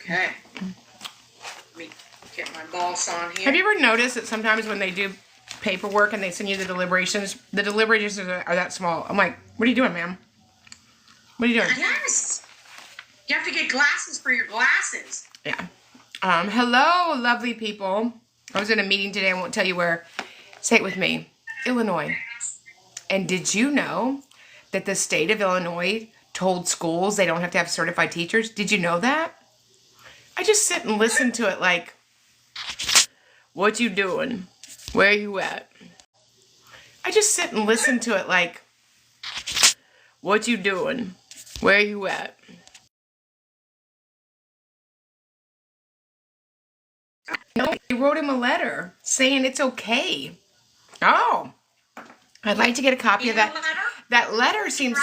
Okay. Let me get my boss on here. Have you ever noticed that sometimes when they do paperwork and they send you the deliberations are that small? I'm like, what are you doing, ma'am? What are you doing? Yes. You have to get glasses for your glasses. Yeah. Hello, lovely people. I was in a meeting today. I won't tell you where. Say it with me. Illinois. And did you know that the state of Illinois told schools they don't have to have certified teachers? Did you know that? I just sit and listen to it like, what you doing? Where you at? I just sit and listen to it like, what you doing? Where you at? No, they wrote him a letter saying it's okay. Oh, I'd like to get a copy of that. That letter seems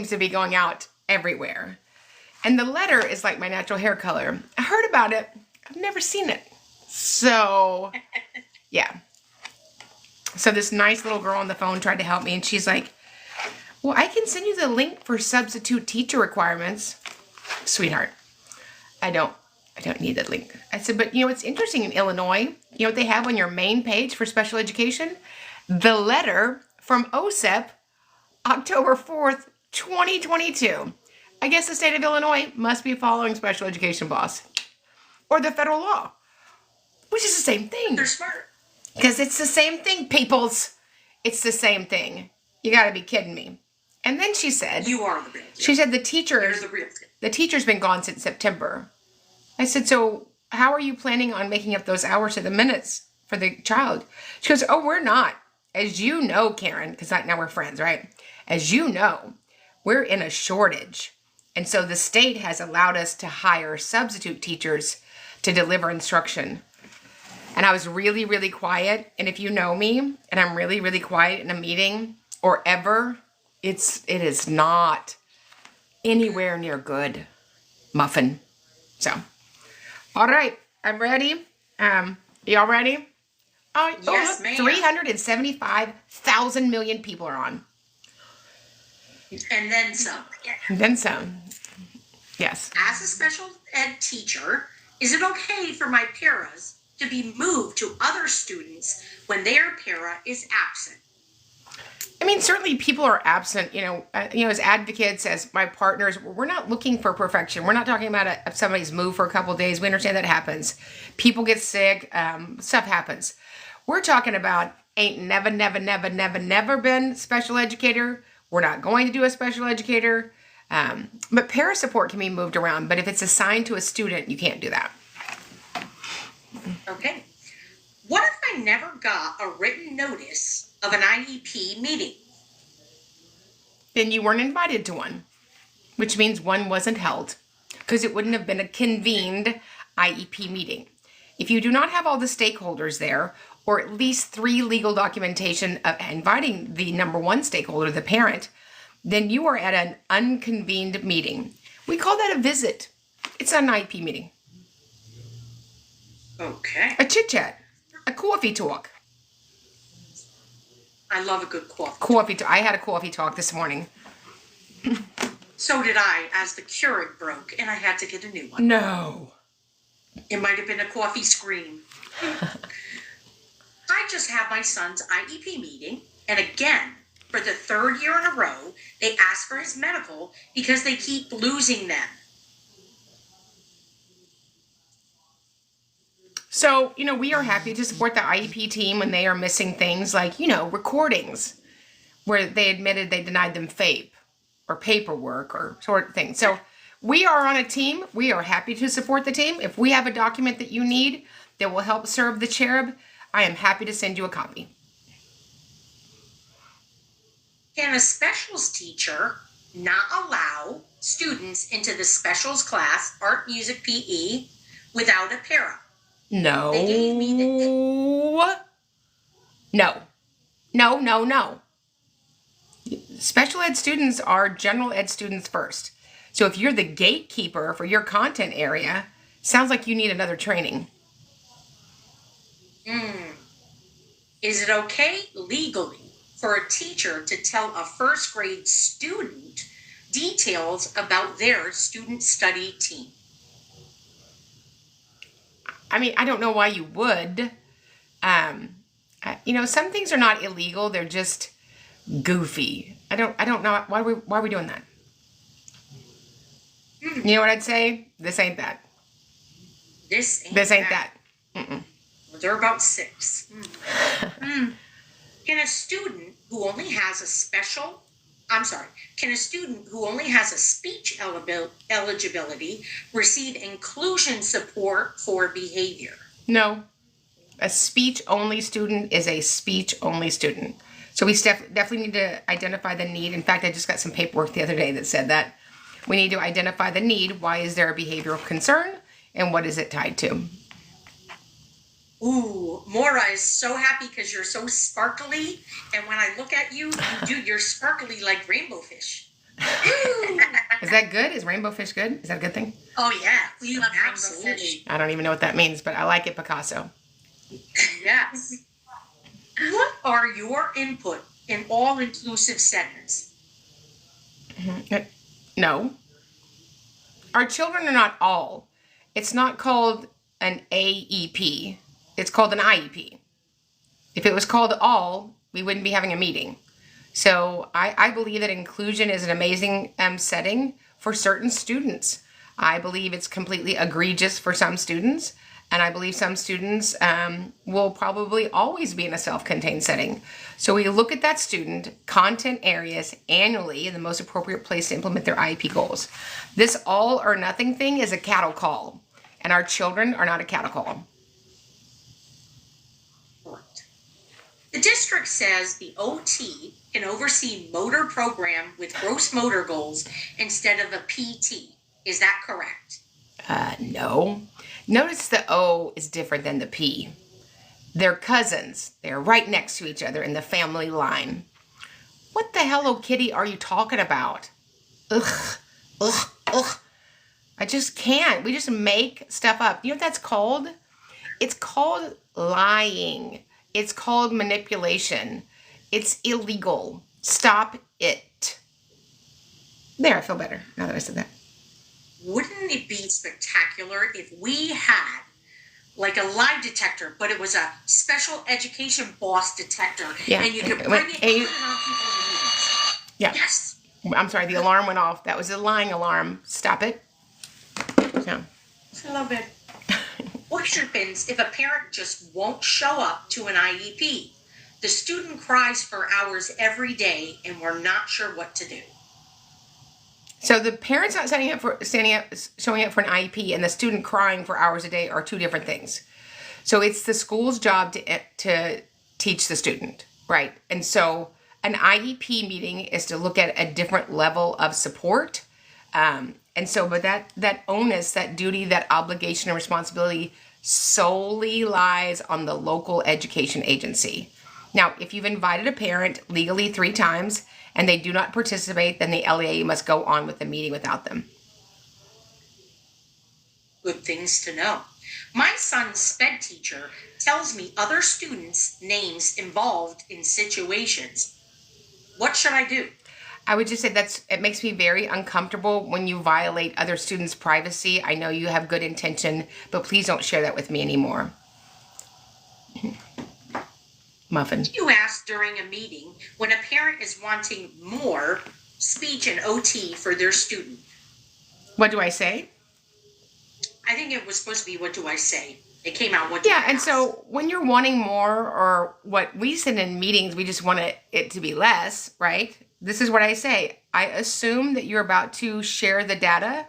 to be going out everywhere. And the letter is like my natural hair color. I heard about it. I've never seen it. So, yeah. So this nice little girl on the phone tried to help me, and she's like, well, I can send you the link for substitute teacher requirements. Sweetheart, I don't need that link. I said, but you know, it's interesting in Illinois, you know what they have on your main page for special education? The letter from OSEP, October 4th, 2022. I guess the state of Illinois must be following special education laws or the federal law, which is the same thing. They're smart. Because it's the same thing, peoples. It's the same thing. You got to be kidding me. And then she said, you are the real deal. She said the teacher's been gone since September. I said, so how are you planning on making up those hours to the minutes for the child? She goes, oh, we're not. As you know, Karen, because now we're friends, right? As you know, we're in a shortage. And so the state has allowed us to hire substitute teachers to deliver instruction. And I was really, really quiet. And if you know me, and I'm really, really quiet in a meeting or ever, it is not anywhere near good, muffin. So, all right, I'm ready. Y'all ready? Yes, ma'am. 375,000 million people are on. And then some. And then some. Yes. As a special ed teacher, is it okay for my paras to be moved to other students when their para is absent? I mean, certainly people are absent, as advocates, as my partners, we're not looking for perfection. We're not talking about if somebody's moved for a couple of days. We understand that happens. People get sick. Stuff happens. We're talking about ain't never been special educator. We're not going to do a special educator. But para support can be moved around. But if it's assigned to a student, you can't do that. Okay. What if I never got a written notice of an IEP meeting? Then you weren't invited to one, which means one wasn't held because it wouldn't have been a convened IEP meeting. If you do not have all the stakeholders there, or at least 3 legal documentation of inviting the number one stakeholder, the parent, then you are at an unconvened meeting. We call that a visit. It's not an IEP meeting. Okay. A chit-chat. A coffee talk. I love a good coffee. I had a coffee talk this morning. So did I, as the Keurig broke, and I had to get a new one. No. It might have been a coffee scream. I just had my son's IEP meeting, and again, for the 3rd year in a row, they asked for his medical because they keep losing them. So, we are happy to support the IEP team when they are missing things like, recordings where they admitted they denied them FAPE or paperwork or sort of thing. So we are on a team. We are happy to support the team. If we have a document that you need that will help serve the cherub, I am happy to send you a copy. Can a specials teacher not allow students into the specials class, art, music, PE, without a para? No. They gave me No. Special ed students are general ed students first. So if you're the gatekeeper for your content area, sounds like you need another training. Is it okay legally for a teacher to tell a 1st grade student details about their student study team? I mean, I don't know why you would. Some things are not illegal. They're just goofy. I don't know why are we doing that? You know what I'd say? This ain't that. This ain't that. Mm-mm. Well, they're about 6. Can a student who only has a speech eligibility receive inclusion support for behavior? No. A speech-only student is a speech-only student. So we definitely need to identify the need. In fact, I just got some paperwork the other day that said that we need to identify the need. Why is there a behavioral concern? And what is it tied to? Ooh, Maura is so happy because you're so sparkly. And when I look at you, you're sparkly like rainbow fish. Is that good? Is rainbow fish good? Is that a good thing? Oh, yeah. We love rainbow fish. I don't even know what that means, but I like it, Picasso. Yes. What are your input in all-inclusive settings? No. Our children are not all. It's not called an AEP. It's called an IEP. If it was called all, we wouldn't be having a meeting. So I believe that inclusion is an amazing setting for certain students. I believe it's completely egregious for some students. And I believe some students will probably always be in a self-contained setting. So we look at that student, content areas annually, in the most appropriate place to implement their IEP goals. This all or nothing thing is a cattle call. And our children are not a cattle call. The district says the OT can oversee motor program with gross motor goals instead of a PT. Is that correct? No. Notice the O is different than the P. They're cousins. They're right next to each other in the family line. What the Hello Kitty are you talking about? Ugh. I just can't. We just make stuff up. You know what that's called? It's called lying. It's called manipulation. It's illegal. Stop it. There, I feel better now that I said that. Wouldn't it be spectacular if we had like a lie detector, but it was a special education boss detector, and you could bring it in on people in the meetings? Yeah. Yes. I'm sorry, the alarm went off. That was a lying alarm. Stop it. Yeah. I love it. What happens if a parent just won't show up to an IEP? The student cries for hours every day, and we're not sure what to do. So the parents not showing up for an IEP and the student crying for hours a day are two different things. So it's the school's job to teach the student, right? And so an IEP meeting is to look at a different level of support. But that onus, that duty, that obligation and responsibility solely lies on the local education agency. Now, if you've invited a parent legally 3 times and they do not participate, then the LEA must go on with the meeting without them. Good things to know. My son's SPED teacher tells me other students' names involved in situations. What should I do? I would just say it makes me very uncomfortable when you violate other students' privacy. I know you have good intention, but please don't share that with me anymore. Muffin. You asked during a meeting when a parent is wanting more speech and OT for their student. What do I say? I think it was supposed to be, what do I say? It came out, what do I Yeah, and ask? so when you're wanting more, or what we said in meetings, we just want it to be less, right? This is what I say. I assume that you're about to share the data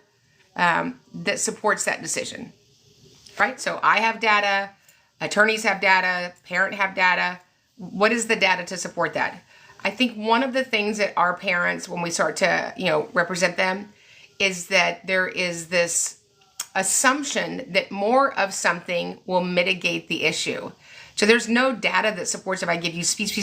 that supports that decision, right? So I have data, attorneys have data, parent have data. What is the data to support that? I think one of the things that our parents, when we start to, represent them, is that there is this assumption that more of something will mitigate the issue. So there's no data that supports if I give you speech,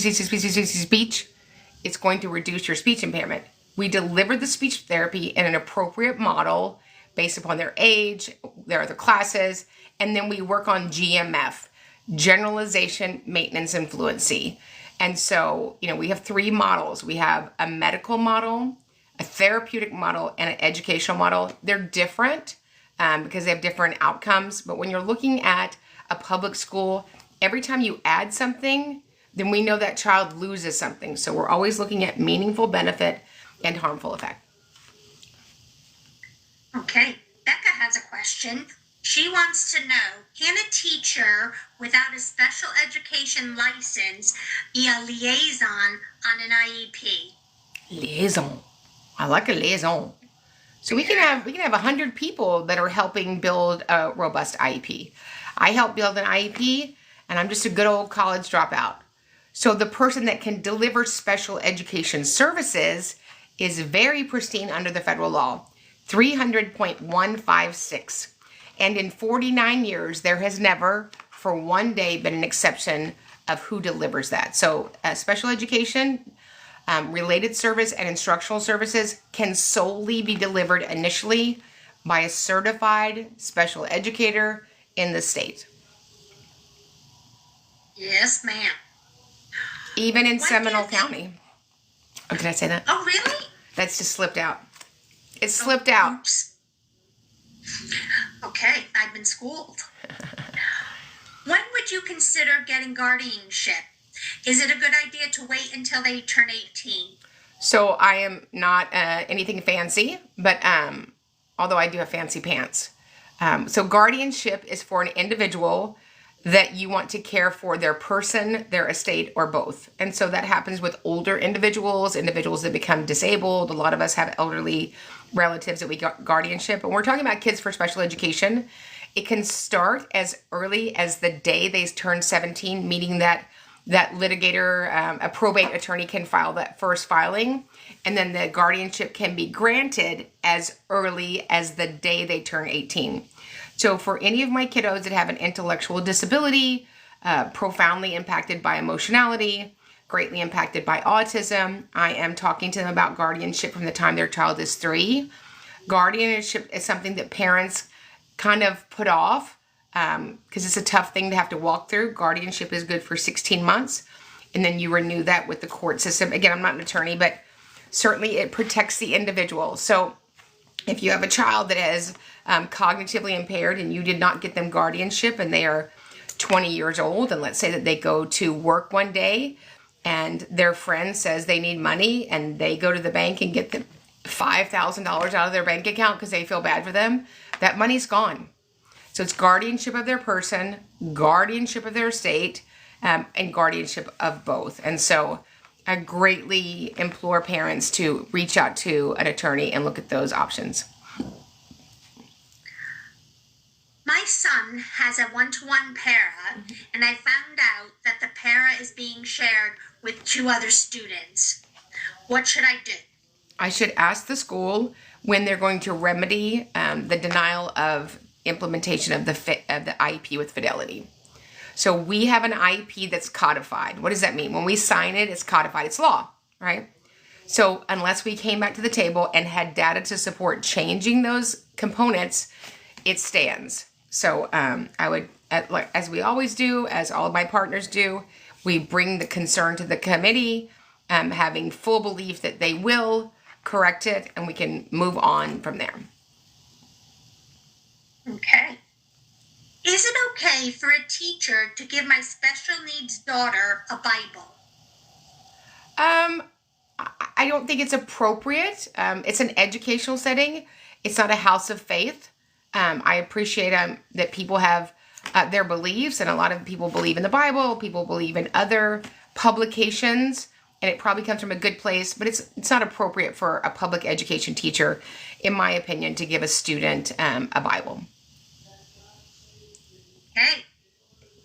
it's going to reduce your speech impairment. We deliver the speech therapy in an appropriate model based upon their age, their other classes, and then we work on GMF, generalization, maintenance, and fluency. And so, we have 3 models. We have a medical model, a therapeutic model, and an educational model. They're different. because they have different outcomes. But when you're looking at a public school, every time you add something, then we know that child loses something. So we're always looking at meaningful benefit and harmful effect. Okay, Becca has a question. She wants to know, can a teacher without a special education license be a liaison on an IEP? Liaison. I like a liaison. So we can have 100 people that are helping build a robust IEP. I help build an IEP, and I'm just a good old college dropout. So the person that can deliver special education services is very pristine under the federal law, 300.156. And in 49 years, there has never, for one day, been an exception of who delivers that. So special education, related service, and instructional services can solely be delivered initially by a certified special educator in the state. Yes, ma'am. Even in Seminole County. Oh, did I say that? Oh, really? That's just slipped out. It slipped out. Oops. Okay, I've been schooled. When would you consider getting guardianship? Is it a good idea to wait until they turn 18? So I am not anything fancy, but although I do have fancy pants. So guardianship is for an individual that you want to care for their person, their estate, or both. And so that happens with older individuals that become disabled. A lot of us have elderly relatives that we got guardianship. And we're talking about kids for special education. It can start as early as the day they turn 17, meaning that litigator, a probate attorney can file that first filing. And then the guardianship can be granted as early as the day they turn 18. So for any of my kiddos that have an intellectual disability, profoundly impacted by emotionality, greatly impacted by autism, I am talking to them about guardianship from the time their child is 3. Guardianship is something that parents kind of put off because it's a tough thing to have to walk through. Guardianship is good for 16 months, and then you renew that with the court system. Again, I'm not an attorney, but certainly it protects the individual. So if you have a child that is cognitively impaired and you did not get them guardianship and they are 20 years old, and let's say that they go to work one day and their friend says they need money and they go to the bank and get the $5,000 out of their bank account because they feel bad for them, that money's gone. So it's guardianship of their person, guardianship of their estate, and guardianship of both. And so I greatly implore parents to reach out to an attorney and look at those options. My son has a one-to-one para, and I found out that the para is being shared with 2 other students. What should I do? I should ask the school when they're going to remedy the denial of implementation of the IEP with fidelity. So we have an IEP that's codified. What does that mean? When we sign it, it's codified. It's law, right? So unless we came back to the table and had data to support changing those components, it stands. So I would, as we always do, as all of my partners do, we bring the concern to the committee, having full belief that they will correct it, and we can move on from there. Okay. Is it okay for a teacher to give my special needs daughter a Bible? I don't think it's appropriate. It's an educational setting. It's not a house of faith. I appreciate that people have their beliefs, and a lot of people believe in the Bible. People believe in other publications, and it probably comes from a good place, but it's not appropriate for a public education teacher, in my opinion, to give a student a Bible. Okay.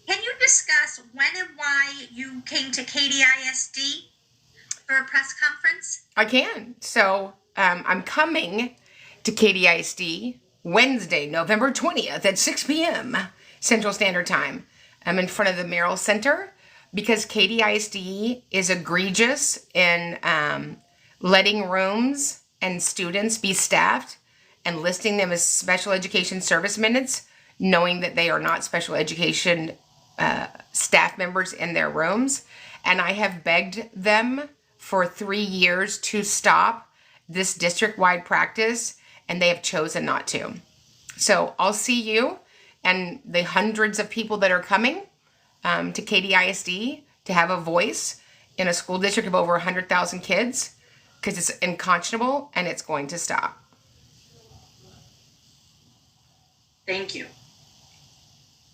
Can you discuss when and why you came to KDISD for a press conference? I can. So I'm coming to KDISD Wednesday, November 20th at 6 p.m. Central Standard Time. I'm in front of the Merrill Center because KDISD is egregious in letting rooms and students be staffed and listing them as special education service minutes, knowing that they are not special education staff members in their rooms. And I have begged them for 3 years to stop this district-wide practice, and they have chosen not to. So I'll see you and the hundreds of people that are coming to KDISD to have a voice in a school district of over 100,000 kids, because it's unconscionable and it's going to stop. Thank you.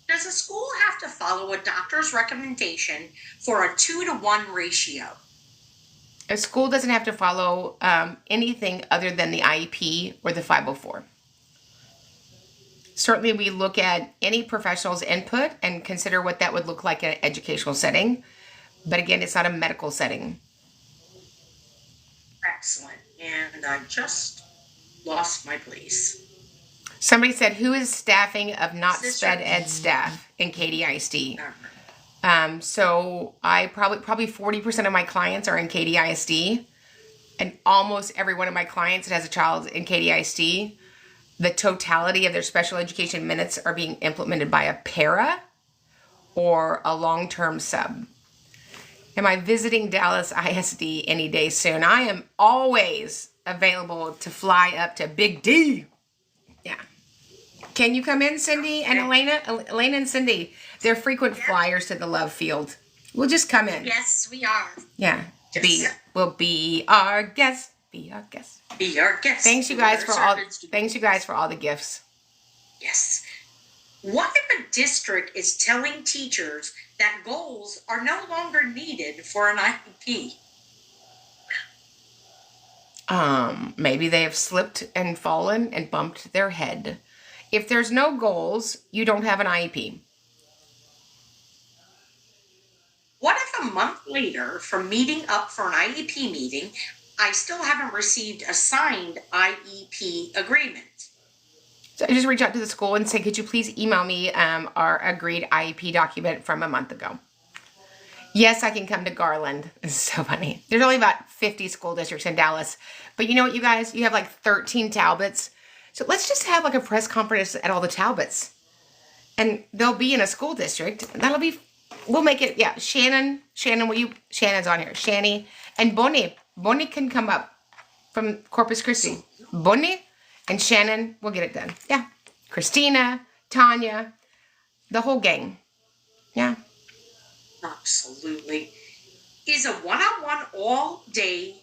Does a school have to follow a doctor's recommendation for a 2-to-1 ratio? A school doesn't have to follow anything other than the IEP or the 504. Certainly, we look at any professional's input and consider what that would look like in an educational setting. But again, it's not a medical setting. Excellent. And I just lost my place. Somebody said, who is staffing of not SPED ed staff in KDISD? So I probably 40% of my clients are in KDISD, and almost every one of my clients that has a child in KDISD, the totality of their special education minutes are being implemented by a para or a long-term sub. Am I visiting Dallas ISD any day soon? I am always available to fly up to Big D. Yeah. Can you come in, Cindy and Elena? Elena and Cindy, they're frequent flyers to the Love Field. We'll just come in. Yes, we are. Yeah. We'll be our guest. Be our guest. Be our guest. Thanks you guys for all the gifts. Yes. What if a district is telling teachers that goals are no longer needed for an IEP? Maybe they have slipped and fallen and bumped their head. If there's no goals, you don't have an IEP. What if a month later, from meeting up for an IEP meeting, I still haven't received a signed IEP agreement? So I just reach out to the school and say, could you please email me our agreed IEP document from a month ago? Yes, I can come to Garland. It's so funny. There's only about 50 school districts in Dallas. But you know what, you guys? You have like 13 Talbots. So let's just have like a press conference at all the Talbots. And they'll be in a school district. We'll make it, yeah. Shannon, Shannon's on here. Shanny and Bonnie. Bonnie can come up from Corpus Christi. Bonnie and Shannon will get it done. Yeah. Christina, Tanya, the whole gang. Yeah. Absolutely. Is a one-on-one all day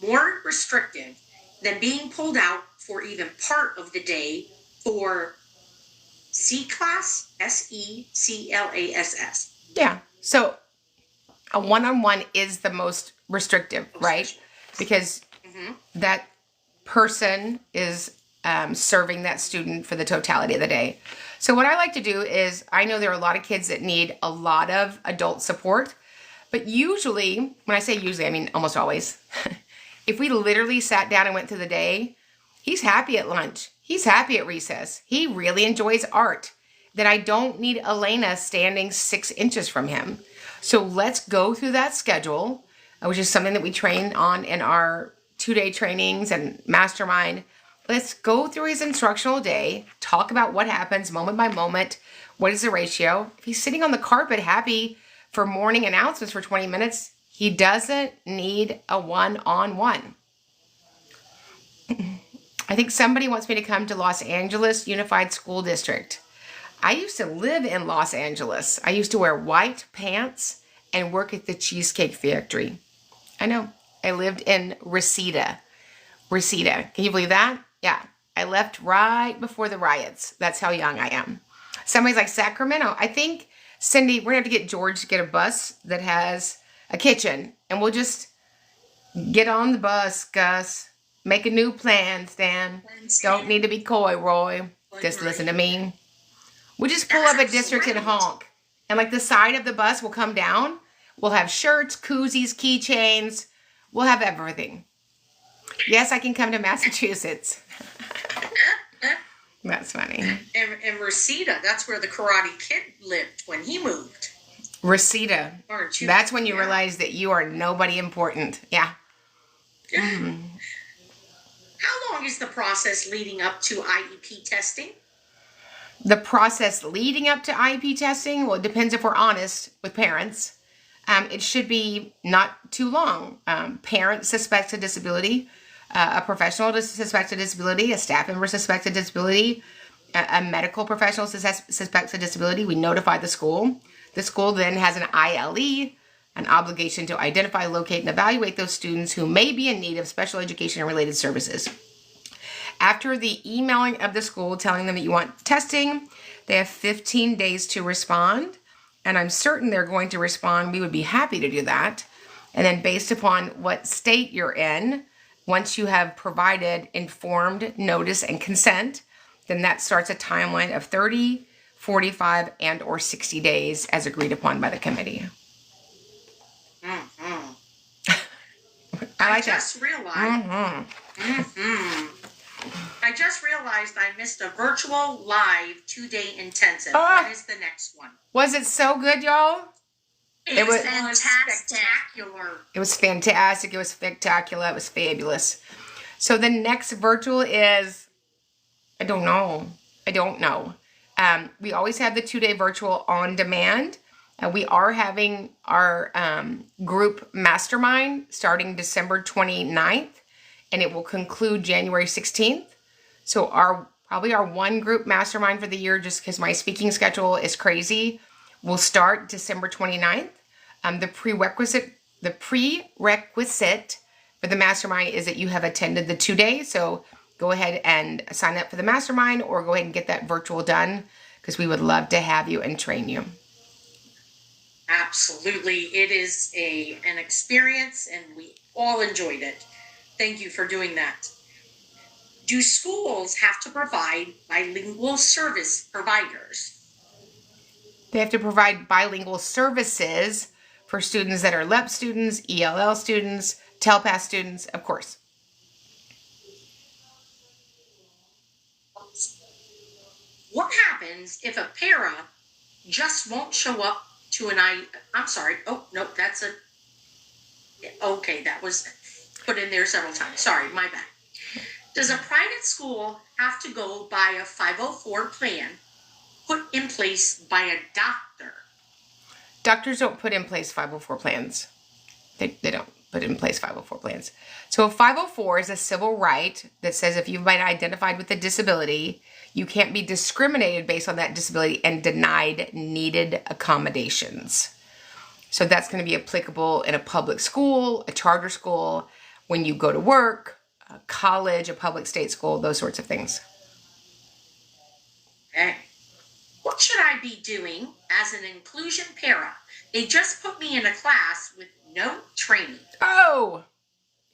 more restrictive than being pulled out for even part of the day for C-class, SECLASS? Yeah. So a one-on-one is the most restrictive, right? Because that person is serving that student for the totality of the day. So what I like to do is, I know there are a lot of kids that need a lot of adult support, but usually, when I say usually, I mean almost always, if we literally sat down and went through the day, he's happy at lunch. He's happy at recess. He really enjoys art. That I don't need Elena standing 6 inches from him. So let's go through that schedule, which is something that we train on in our 2-day trainings and mastermind. Let's go through his instructional day, talk about what happens moment by moment. What is the ratio? If he's sitting on the carpet happy for morning announcements for 20 minutes, he doesn't need a one-on-one. I think somebody wants me to come to Los Angeles Unified School District. I used to live in Los Angeles. I used to wear white pants and work at the Cheesecake Factory. I know. I lived in Reseda. Can you believe that? Yeah. I left right before the riots. That's how young I am. Somebody's like, Sacramento. I think, Cindy, we're going to have to get George to get a bus that has a kitchen. And we'll just get on the bus, Gus. Make a new plan, Stan. Don't need to be coy, Roy. Just listen to me. We'll just pull up a district and honk. And like the side of the bus will come down. We'll have shirts, koozies, keychains. We'll have everything. Yes, I can come to Massachusetts. That's funny. And Reseda, that's where the Karate Kid lived when he moved. Reseda. That's when you realize that you are nobody important. Yeah. Mm. How long is the process leading up to IEP testing? The process leading up to IEP testing, well, it depends if we're honest with parents. It should be not too long. Parent suspects a disability, a professional suspects a disability, a staff member suspects a disability. a medical professional suspects a disability, we notify the school. The school then has an ILE, an obligation to identify, locate, and evaluate those students who may be in need of special education and related services. After the emailing of the school telling them that you want testing, they have 15 days to respond. And I'm certain they're going to respond. We would be happy to do that. And then based upon what state you're in, once you have provided informed notice and consent, then that starts a timeline of 30, 45, and or 60 days as agreed upon by the committee. Mm-hmm. I just realized I missed a virtual live 2-day intensive. When is the next one? Was it so good, y'all? It was fantastic. It was fantastic. It was spectacular. It was fabulous. So the next virtual is, I don't know. We always have the 2-day virtual on demand. We are having our group mastermind starting December 29th, and it will conclude January 16th. So probably our one group mastermind for the year, just because my speaking schedule is crazy, will start December 29th. The prerequisite for the mastermind is that you have attended the 2 days. So go ahead and sign up for the mastermind or go ahead and get that virtual done because we would love to have you and train you. Absolutely. It is an experience and we all enjoyed it. Thank you for doing that. Do schools have to provide bilingual service providers? They have to provide bilingual services for students that are LEP students, ELL students, TELPAS students, of course. What happens if a para just won't show up to I'm sorry. Oh, no, okay, that was put in there several times. Sorry, my bad. Does a private school have to go by a 504 plan put in place by a doctor? Doctors don't put in place 504 plans. They don't put in place 504 plans. So a 504 is a civil right that says if you've been identified with a disability, you can't be discriminated based on that disability and denied needed accommodations. So that's going to be applicable in a public school, a charter school, when you go to work, a college, a public state school, those sorts of things. Okay. What should I be doing as an inclusion para? They just put me in a class with no training. Oh,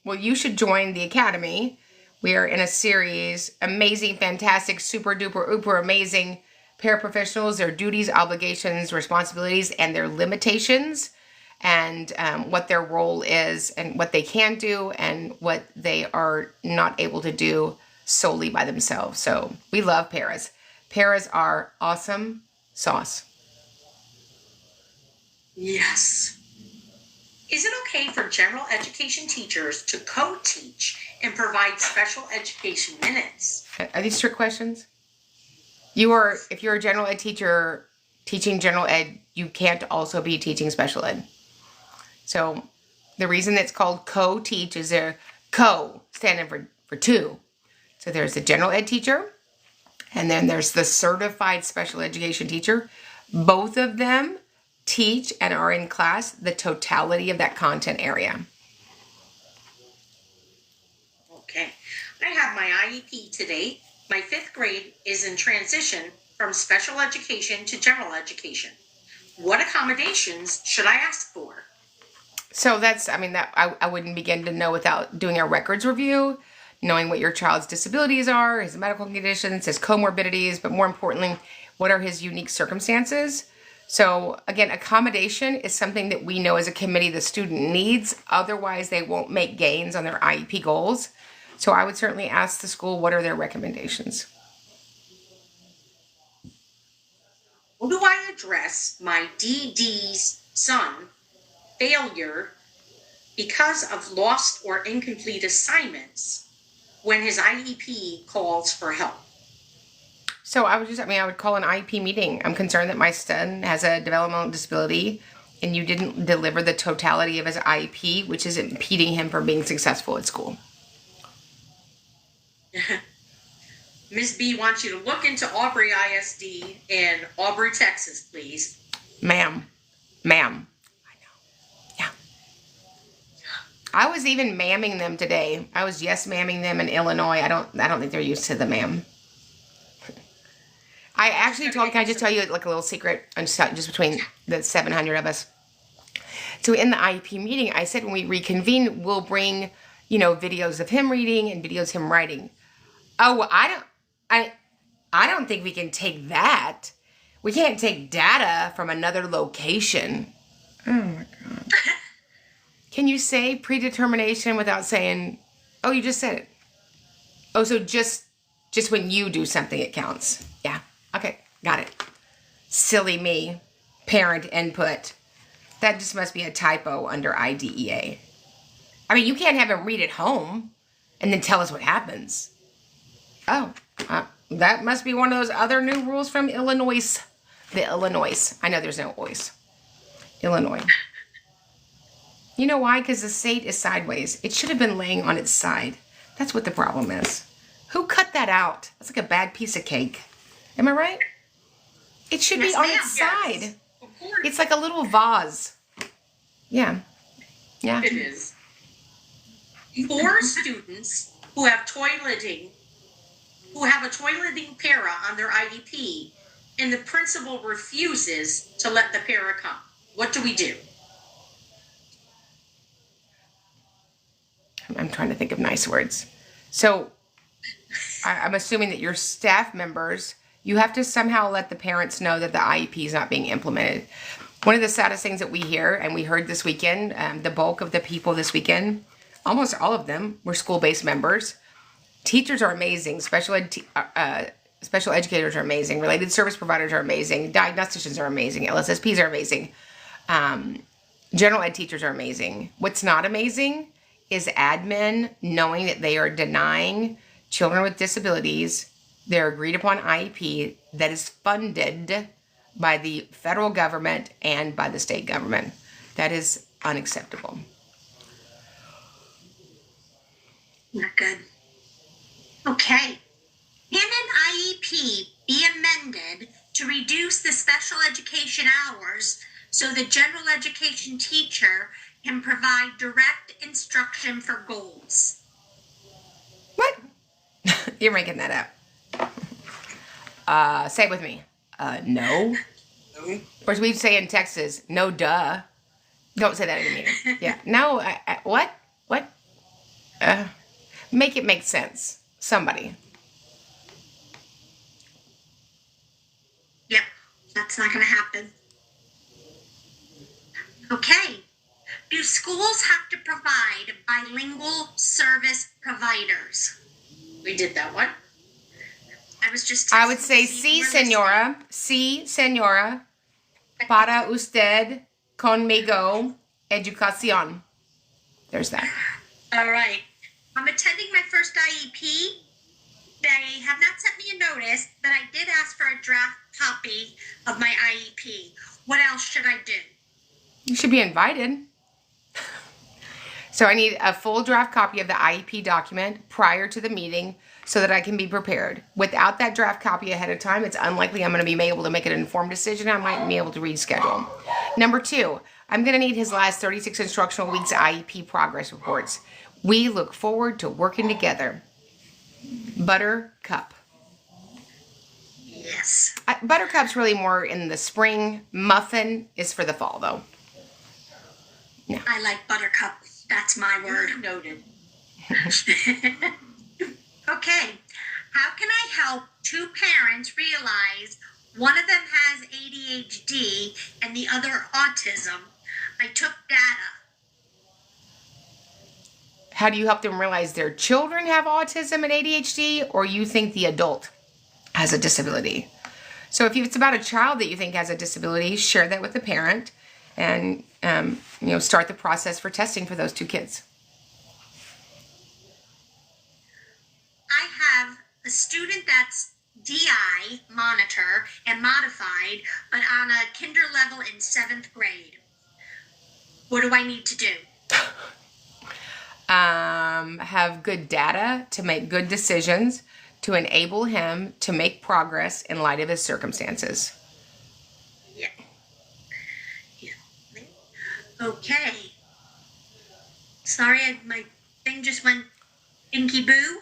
well, you should join the academy. We are in a series, amazing, fantastic, super duper, uber amazing paraprofessionals, their duties, obligations, responsibilities, and their limitations, and what their role is, and what they can do, and what they are not able to do solely by themselves. So we love paras. Paras are awesome sauce. Yes. Is it okay for general education teachers to co-teach and provide special education minutes? Are these trick questions? If you're a general ed teacher teaching general ed, you can't also be teaching special ed. So the reason it's called co-teach is they're co standing for two. So there's the general ed teacher, and then there's the certified special education teacher. Both of them teach and are in class the totality of that content area. Okay. I have my IEP today. My 5th grade is in transition from special education to general education. What accommodations should I ask for? So I wouldn't begin to know without doing a records review, knowing what your child's disabilities are, his medical conditions, his comorbidities, but more importantly, what are his unique circumstances. So again, accommodation is something that we know as a committee the student needs. Otherwise, they won't make gains on their IEP goals. So I would certainly ask the school, what are their recommendations? How do I address my DD's son failure because of lost or incomplete assignments when his IEP calls for help? So I would call an IEP meeting. I'm concerned that my son has a developmental disability and you didn't deliver the totality of his IEP, which is impeding him from being successful at school. Ms. B wants you to look into Aubrey ISD in Aubrey, Texas, please. Ma'am. I know. Yeah. I was even ma'aming them today. I was yes ma'aming them in Illinois. I don't think they're used to the ma'am. I actually can I just tell you like a little secret just between the 700 of us? So in the IEP meeting, I said when we reconvene, we'll bring, videos of him reading and videos of him writing. Oh, well, I don't think we can take that. We can't take data from another location. Oh my God. Can you say predetermination without saying, oh, you just said it. Oh, so just when you do something, it counts. Yeah. Okay. Got it. Silly me. Parent input. That just must be a typo under IDEA. I mean, you can't have him read at home and then tell us what happens. Oh, that must be one of those other new rules from Illinois. The Illinois. I know there's no ois. Illinois. You know why? Because the state is sideways. It should have been laying on its side. That's what the problem is. Who cut that out? That's like a bad piece of cake. Am I right? It should be on its side. It's like a little vase. Yeah. Yeah. It is. For students who have a toileting para on their IEP, and the principal refuses to let the para come, what do we do? I'm trying to think of nice words. So I'm assuming that your staff members, you have to somehow let the parents know that the IEP is not being implemented. One of the saddest things that we hear, and we heard this weekend, the bulk of the people this weekend, almost all of them were school-based members. Teachers are amazing. Special educators are amazing. Related service providers are amazing. Diagnosticians are amazing. LSSPs are amazing. General ed teachers are amazing. What's not amazing is admin knowing that they are denying children with disabilities their agreed upon IEP that is funded by the federal government and by the state government. That is unacceptable. Not good. Okay. Can an IEP be amended to reduce the special education hours so the general education teacher can provide direct instruction for goals? What? You're making that up. Say it with me. No. Or as we say in Texas, no duh. Don't say that in a meeting. Yeah. No, what? What? Make it make sense. Somebody. Yep. That's not going to happen. Okay. Do schools have to provide bilingual service providers? We did that one. I would say, sí, señora. Sí, señora. Para usted, conmigo, educación. There's that. All right. I'm attending my first IEP. They have not sent me a notice, but I did ask for a draft copy of my IEP. What else should I do? You should be invited. So I need a full draft copy of the IEP document prior to the meeting so that I can be prepared. Without that draft copy ahead of time, it's unlikely I'm going to be able to make an informed decision. I might be able to reschedule. Number 2, I'm going to need his last 36 instructional weeks IEP progress reports. We look forward to working together. Buttercup. Yes. Buttercup's really more in the spring. Muffin is for the fall, though. No. I like Buttercup. That's my word. Noted. Okay. How can I help two parents realize one of them has ADHD and the other autism? I took data. How do you help them realize their children have autism and ADHD, or you think the adult has a disability? So if it's about a child that you think has a disability, share that with the parent and start the process for testing for those two kids. I have a student that's DI monitor and modified, but on a kinder level in 7th grade. What do I need to do? Have good data to make good decisions, to enable him to make progress in light of his circumstances. Yeah. Okay. Sorry, my thing just went inky boo.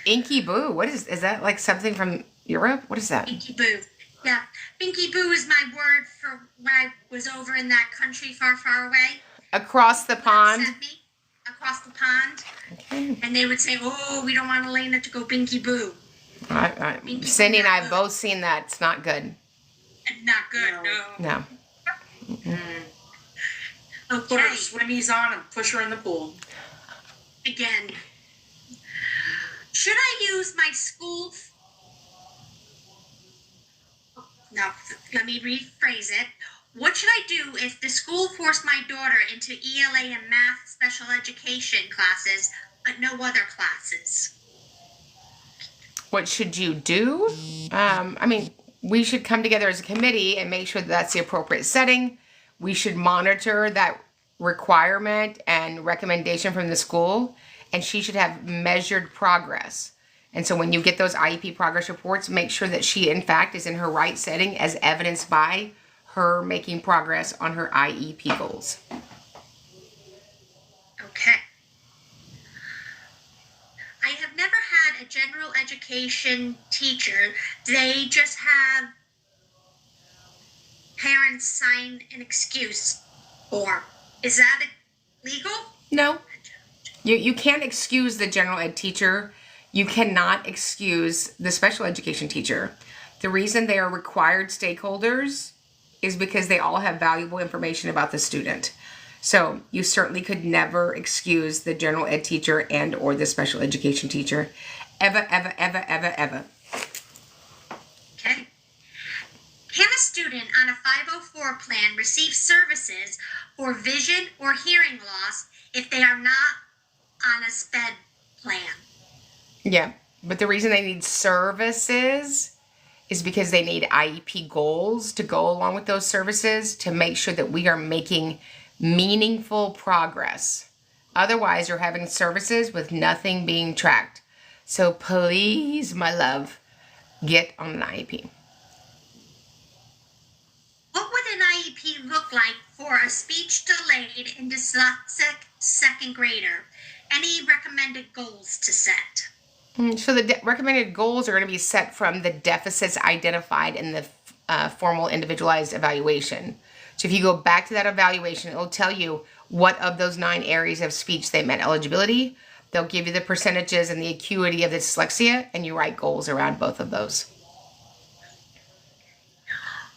Inky boo? What is that like something from Europe? What is that? Inky boo. Yeah. Binky boo is my word for when I was over in that country far, far away. Across the pond? Across the pond. Okay. And they would say, oh, we don't want Elena to go binky boo. Cindy and I have both seen that. It's not good. Not good, no. Mm-mm. Okay. Put her swimmies on and push her in the pool. Again. Should I use my school? No, let me rephrase it. What should I do if the school forced my daughter into ELA and math special education classes, but no other classes? What should you do? We should come together as a committee and make sure that that's the appropriate setting. We should monitor that requirement and recommendation from the school, and she should have measured progress. And so when you get those IEP progress reports, make sure that she, in fact, is in her right setting as evidenced by her making progress on her IEP goals. Okay. I have never had a general education teacher. They just have parents sign an excuse form. Is that legal? No. You can't excuse the general ed teacher. You cannot excuse the special education teacher. The reason they are required stakeholders is because they all have valuable information about the student. So you certainly could never excuse the general ed teacher and or the special education teacher. Ever, ever, ever, ever, ever. Okay. Can a student on a 504 plan receive services for vision or hearing loss if they are not on a SPED plan? Yeah, but the reason they need services is because they need IEP goals to go along with those services to make sure that we are making meaningful progress. Otherwise, you're having services with nothing being tracked. So please, my love, get on an IEP. What would an IEP look like for a speech delayed and dyslexic second grader? Any recommended goals to set? So the recommended goals are going to be set from the deficits identified in the formal individualized evaluation. So if you go back to that evaluation, it'll tell you what of those 9 areas of speech they met eligibility. They'll give you the percentages and the acuity of the dyslexia, and you write goals around both of those.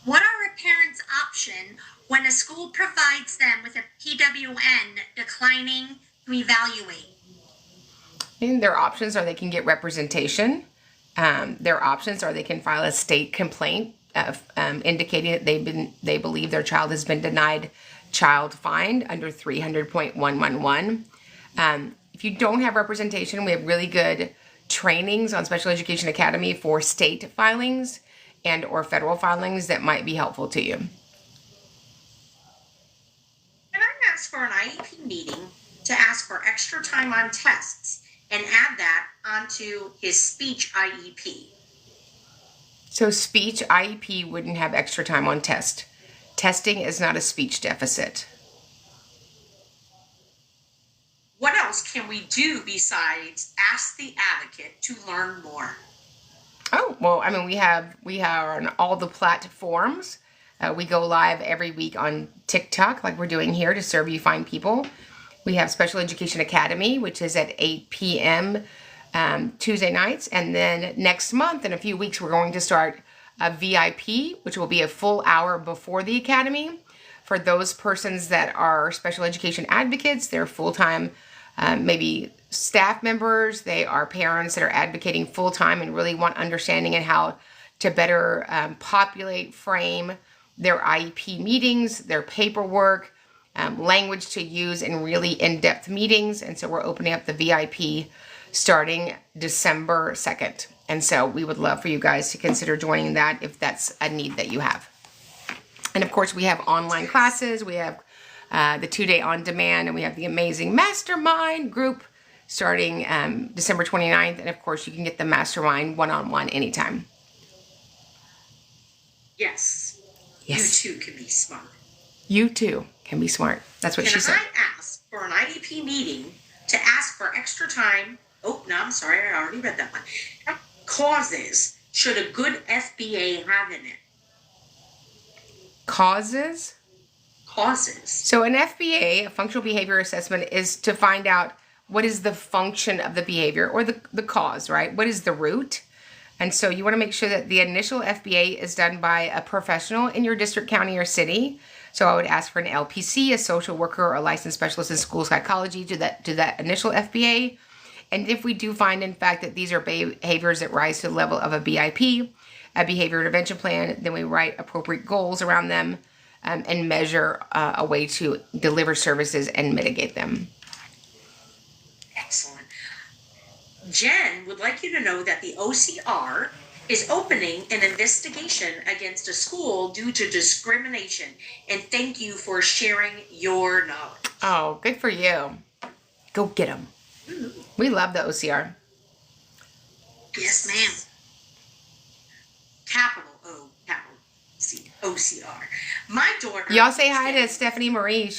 What are a parent's option when a school provides them with a PWN declining to evaluate? And their options are they can get representation. Their options are they can file a state complaint indicating that they believe their child has been denied child find under 300.111. If you don't have representation, we have really good trainings on Special Education Academy for state filings and or federal filings that might be helpful to you. Can I ask for an IEP meeting to ask for extra time on tests and add that onto his speech IEP? So speech IEP wouldn't have extra time on test. Testing is not a speech deficit. What else can we do besides ask the advocate to learn more? Oh, well, we are on all the platforms. We go live every week on TikTok like we're doing here to serve you fine people. We have Special Education Academy, which is at 8 p.m. Tuesday nights. And then next month, in a few weeks, we're going to start a VIP, which will be a full hour before the Academy. For those persons that are special education advocates, they're full-time, maybe staff members. They are parents that are advocating full-time and really want understanding and how to better populate, frame their IEP meetings, their paperwork, language to use in really in-depth meetings. And so we're opening up the VIP starting December 2nd. And so we would love for you guys to consider joining that if that's a need that you have. And of course, we have online classes. We have the 2-day on demand, and we have the amazing mastermind group starting December 29th. And of course, you can get the mastermind one-on-one anytime. Yes. Yes. You too can be smart. You too can be smart. That's what she said. Can I ask for an IEP meeting to ask for extra time? Oh, no, I'm sorry. I already read that one. What causes should a good FBA have in it? Causes? Causes. So an FBA, a functional behavior assessment, is to find out what is the function of the behavior or the cause, right? What is the root? And so you want to make sure that the initial FBA is done by a professional in your district, county, or city. So I would ask for an LPC, a social worker, or a licensed specialist in school psychology to that initial FBA. And if we do find, in fact, that these are behaviors that rise to the level of a BIP, a behavior intervention plan, then we write appropriate goals around them and measure a way to deliver services and mitigate them. Excellent. Jen would like you to know that the OCR is opening an investigation against a school due to discrimination. And thank you for sharing your knowledge. Oh, good for you. Go get them. Mm-hmm. We love the OCR. Yes, ma'am. Capital O, capital C, OCR. My daughter. Y'all say hi to Stephanie Marie.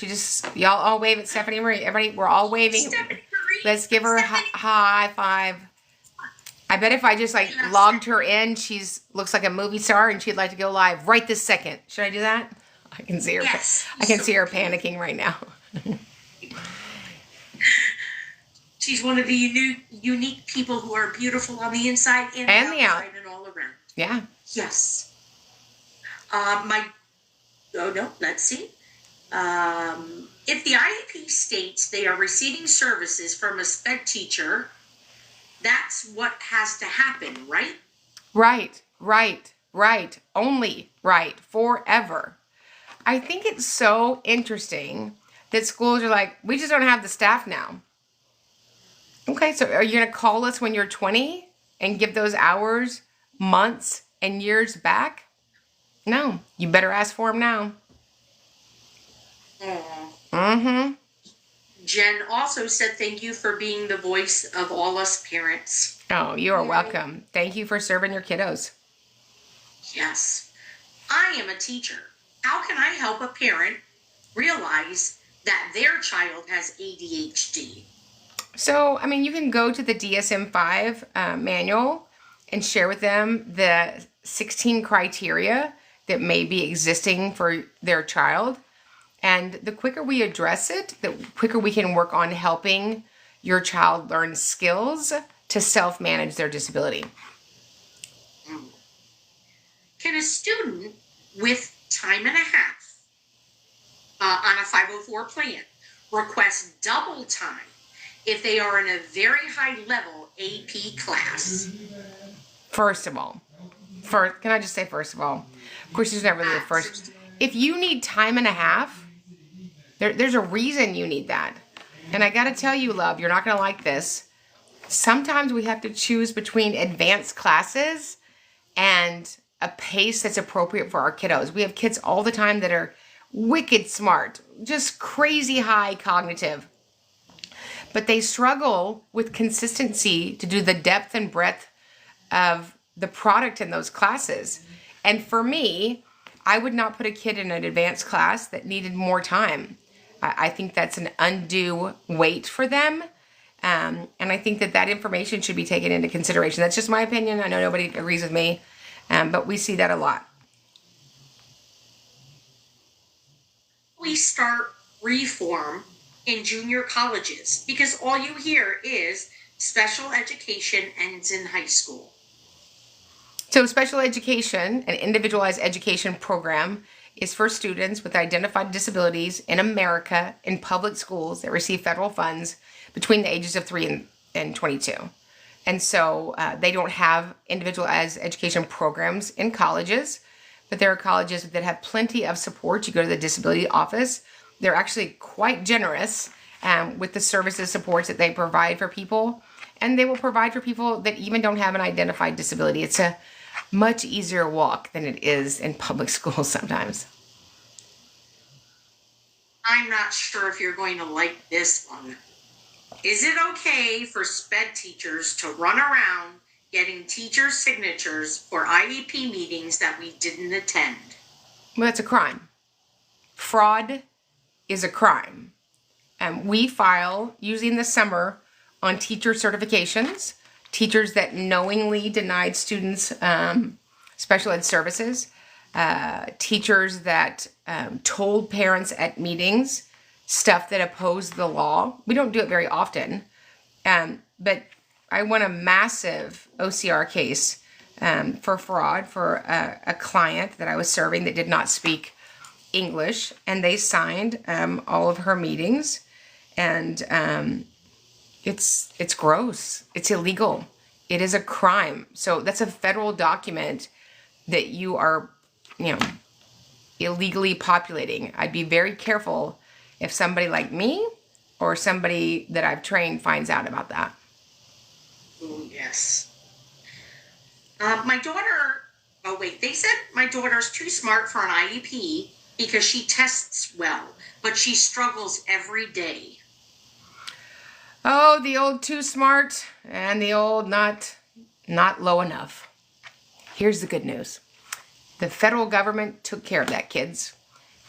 Y'all all wave at Stephanie Marie. Everybody, we're all waving. Stephanie Marie. Let's give her a high five. I bet if I just logged her in, looks like a movie star and she'd like to go live right this second. Should I do that? I can see her. Yes. I can see her panicking right now. She's one of the unique people who are beautiful on the inside and the outside and all around. Yeah. Yes. Let's see. If the IEP states they are receiving services from a SPED teacher, that's what has to happen, right? Right. Only right. Forever. I think it's so interesting that schools are like, we just don't have the staff now. Okay, so are you going to call us when you're 20 and give those hours, months, and years back? No, you better ask for them now. Mm-hmm. Jen also said thank you for being the voice of all us parents. Oh, you are welcome. Thank you for serving your kiddos. Yes. I am a teacher. How can I help a parent realize that their child has ADHD? So, you can go to the DSM-5 manual and share with them the 16 criteria that may be existing for their child. And the quicker we address it, the quicker we can work on helping your child learn skills to self-manage their disability. Can a student with time and a half on a 504 plan request double time if they are in a very high level AP class? First of all, can I just say first of all, of course there's not really a first. If you need time and a half, there's a reason you need that. And I got to tell you, love, you're not going to like this. Sometimes we have to choose between advanced classes and a pace that's appropriate for our kiddos. We have kids all the time that are wicked smart, just crazy high cognitive. But they struggle with consistency to do the depth and breadth of the product in those classes. And for me, I would not put a kid in an advanced class that needed more time. I think that's an undue weight for them. And I think that information should be taken into consideration. That's just my opinion. I know nobody agrees with me, but we see that a lot. We start reform in junior colleges because all you hear is special education ends in high school. So special education, an individualized education program, is for students with identified disabilities in America in public schools that receive federal funds between the ages of 3 and 22. And so they don't have individualized education programs in colleges, but there are colleges that have plenty of support. You go to the disability office. They're actually quite generous with the services supports that they provide for people. And they will provide for people that even don't have an identified disability. It's a much easier walk than it is in public schools sometimes. I'm not sure if you're going to like this one. Is it okay for sped teachers to run around getting teacher signatures for IEP meetings that we didn't attend? Well, that's a crime. Fraud is a crime. We file, usually in the summer, on teacher certifications, teachers that knowingly denied students special ed services, teachers that told parents at meetings stuff that opposed the law. We don't do it very often, but I won a massive OCR case for fraud for a client that I was serving that did not speak English, and they signed all of her meetings, and it's gross. It's illegal. It is a crime. So that's a federal document that you are, illegally populating. I'd be very careful if somebody like me or somebody that I've trained finds out about that. Oh, yes. They said my daughter's too smart for an IEP because she tests well, but she struggles every day. Oh, the old too smart and the old not low enough. Here's the good news. The federal government took care of that, kids.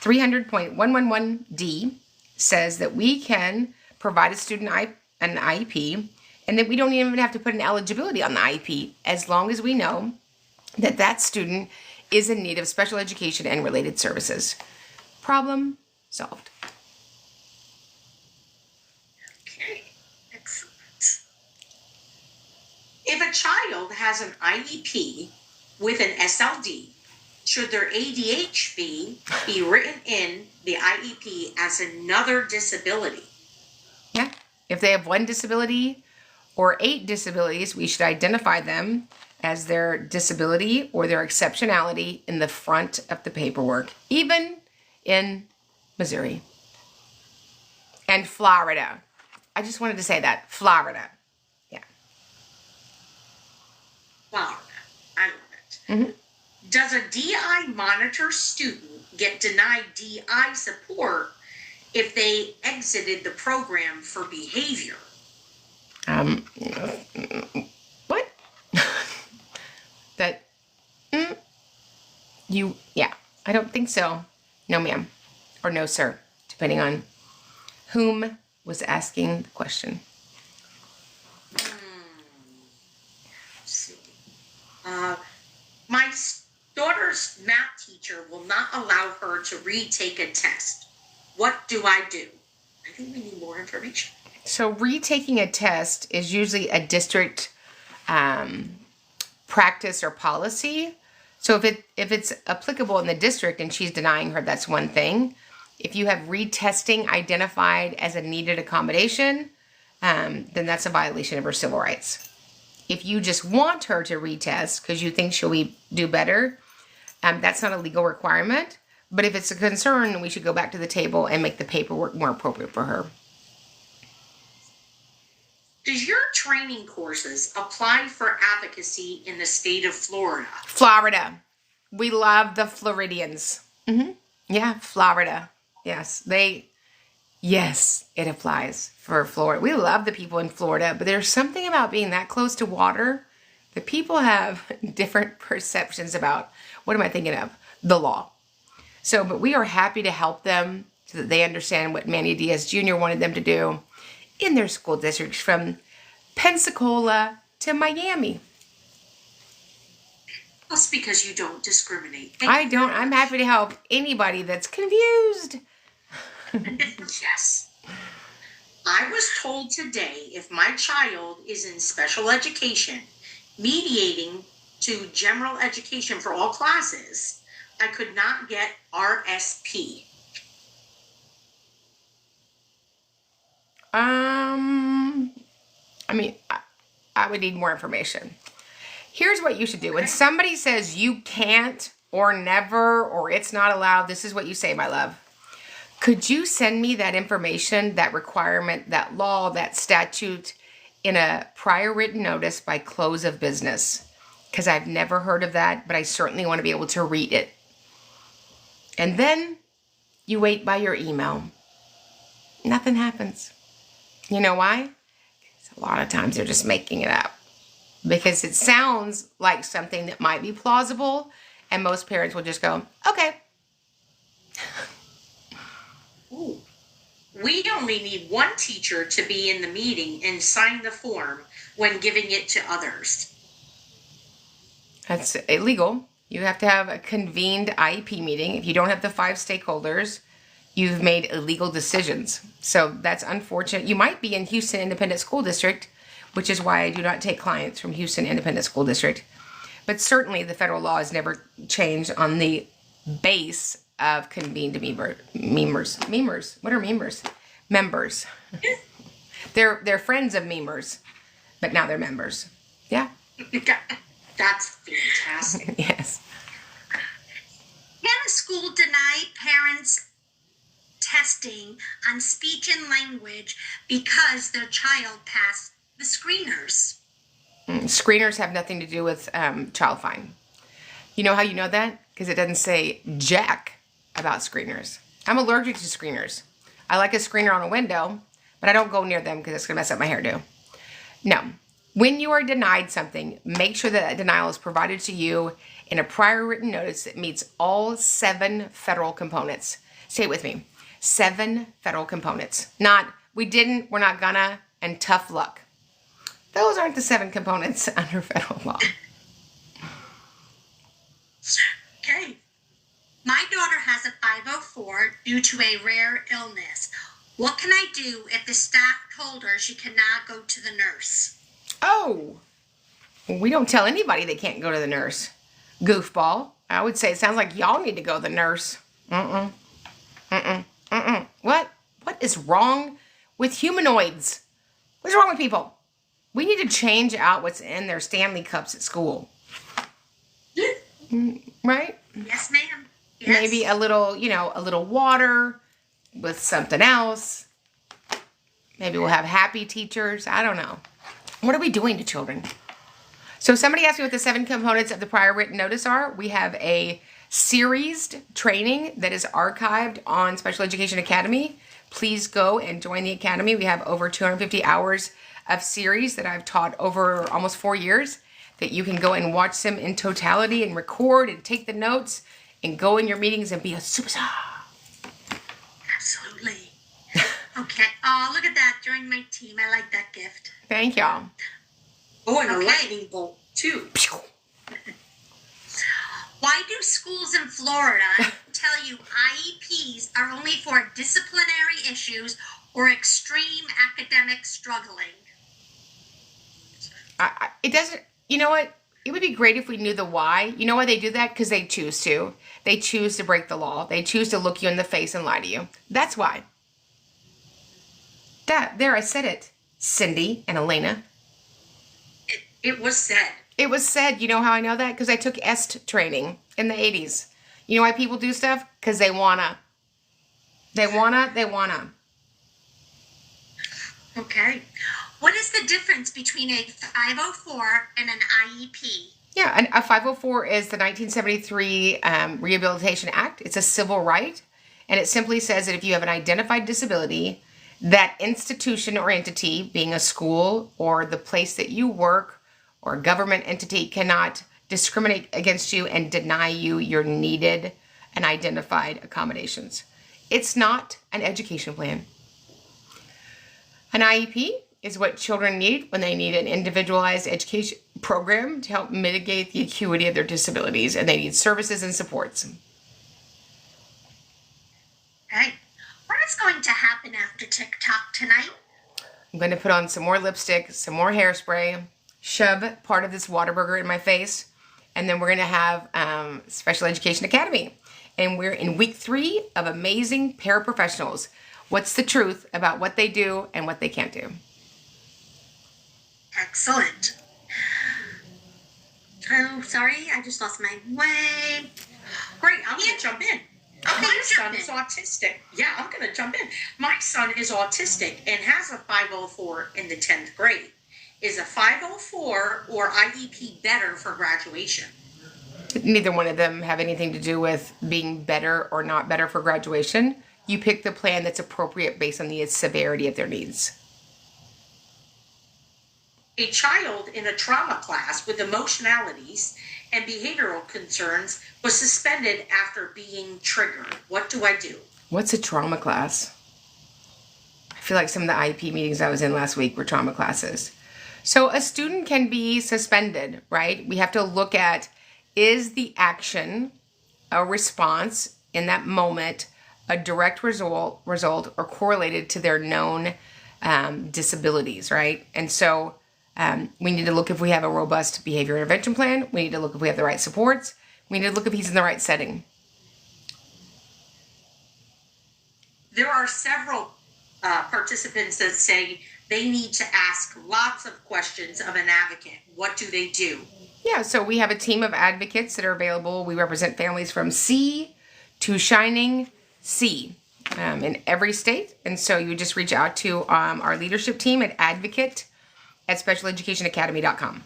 300.111D says that we can provide a student an IEP, and that we don't even have to put an eligibility on the IEP as long as we know that that student is in need of special education and related services. Problem solved. Okay, excellent. If a child has an IEP with an SLD, should their ADHD be written in the IEP as another disability? Yeah. If they have one disability or 8 disabilities, we should identify them as their disability or their exceptionality in the front of the paperwork, even in Missouri and Florida. I just wanted to say that. Florida. Yeah. Florida. I love it. Mm-hmm. Does a DI monitor student get denied DI support if they exited the program for behavior? What? That, I don't think so. No, ma'am. Or no, sir, depending on whom was asking the question. Let's see. My daughter's math teacher will not allow her to retake a test. What do I do? I think we need more information. So retaking a test is usually a district practice or policy. So if it's applicable in the district and she's denying her, that's one thing. If you have retesting identified as a needed accommodation, then that's a violation of her civil rights. If you just want her to retest because you think she'll do better, that's not a legal requirement. But if it's a concern, we should go back to the table and make the paperwork more appropriate for her. Does your training courses apply for advocacy in the state of Florida? Florida. We love the Floridians. Mm-hmm. Yeah, Florida. Yes, it applies for Florida. We love the people in Florida, but there's something about being that close to water that people have different perceptions about. What am I thinking of? The law. So, but we are happy to help them so that they understand what Manny Diaz Jr. wanted them to do in their school districts from Pensacola to Miami. That's because you don't discriminate. I don't. I'm happy to help anybody that's confused. Yes. I was told today if my child is in special education, mediating to general education for all classes, I could not get RSP. I would need more information. Here's what you should do. When somebody says you can't or never or it's not allowed, this is what you say, my love. Could you send me that information, that requirement, that law, that statute in a prior written notice by close of business? Because I've never heard of that, but I certainly want to be able to read it. And then you wait by your email. Nothing happens. You know why? A lot of times they're just making it up because it sounds like something that might be plausible, and most parents will just go, okay. Ooh. We only need one teacher to be in the meeting and sign the form when giving it to others. That's illegal. You have to have a convened IEP meeting. If you don't have the 5 stakeholders, you've made illegal decisions. So that's unfortunate. You might be in Houston Independent School District, which is why I do not take clients from Houston Independent School District. But certainly the federal law has never changed on the base of convened memers. What are memers? Members. They're friends of memers, but now they're members. Yeah. That's fantastic. Yes. Can a school deny parents testing on speech and language because their child passed the screeners? Screeners have nothing to do with child fine. You know how you know that? Because it doesn't say jack about screeners. I'm allergic to screeners. I like a screener on a window, but I don't go near them because it's going to mess up my hairdo. No. When you are denied something, make sure that denial is provided to you in a prior written notice that meets all 7 federal components. Say it with me. 7 federal components. Not, we didn't, we're not gonna, and tough luck. Those aren't the 7 components under federal law. Okay. My daughter has a 504 due to a rare illness. What can I do if the staff told her she cannot go to the nurse? Oh, well, we don't tell anybody they can't go to the nurse. Goofball. I would say it sounds like y'all need to go to the nurse. What? What is wrong with humanoids? What's wrong with people? We need to change out what's in their Stanley cups at school. Right? Yes, ma'am. Yes. Maybe a little water with something else. Maybe we'll have happy teachers. I don't know. What are we doing to children? So somebody asked me what the 7 components of the prior written notice are. We have a series training that is archived on Special Education Academy. Please go and join the Academy. We have over 250 hours of series that I've taught over almost 4 years that you can go and watch them in totality and record and take the notes and go in your meetings and be a superstar. Absolutely. Okay. Oh, look at that. Join my team. I like that gift. Thank y'all. Oh, and a lightning bolt, too. Why do schools in Florida tell you IEPs are only for disciplinary issues or extreme academic struggling? It doesn't, you know what? It would be great if we knew the why. You know why they do that? Because they choose to. They choose to break the law. They choose to look you in the face and lie to you. That's why. There, I said it. Cindy and Elena. It was said. It was said. You know how I know that? Because I took EST training in the 80s. You know why people do stuff? Because they wanna. They wanna. Okay. What is the difference between a 504 and an IEP? Yeah, a 504 is the 1973 Rehabilitation Act. It's a civil right. And it simply says that if you have an identified disability, that institution or entity, being a school or the place that you work or a government entity, cannot discriminate against you and deny you your needed and identified accommodations. It's not an education plan. An IEP is what children need when they need an individualized education program to help mitigate the acuity of their disabilities, and they need services and supports. Okay. What is going to happen after TikTok tonight? I'm going to put on some more lipstick, some more hairspray, shove part of this Whataburger in my face, and then we're going to have Special Education Academy. And we're in week 3 of amazing paraprofessionals. What's the truth about what they do and what they can't do? Excellent. Oh, sorry, I just lost my way. Great, I'm going to jump in. Okay, My you son jump is in. autistic. Yeah, I'm going to jump in. My son is autistic and has a 504 in the 10th grade. Is a 504 or IEP better for graduation? Neither one of them have anything to do with being better or not better for graduation. You pick the plan that's appropriate based on the severity of their needs. A child in a trauma class with emotionalities and behavioral concerns was suspended after being triggered. What do I do? What's a trauma class? I feel like some of the IEP meetings I was in last week were trauma classes. So a student can be suspended, right? We have to look at, is the action a response in that moment, a direct result or correlated to their known disabilities, right? And so we need to look if we have a robust behavior intervention plan. We need to look if we have the right supports. We need to look if he's in the right setting. There are several participants that say they need to ask lots of questions of an advocate. What do they do? Yeah, so we have a team of advocates that are available. We represent families from C to Shining C in every state. And so you just reach out to our leadership team at advocate@specialeducationacademy.com.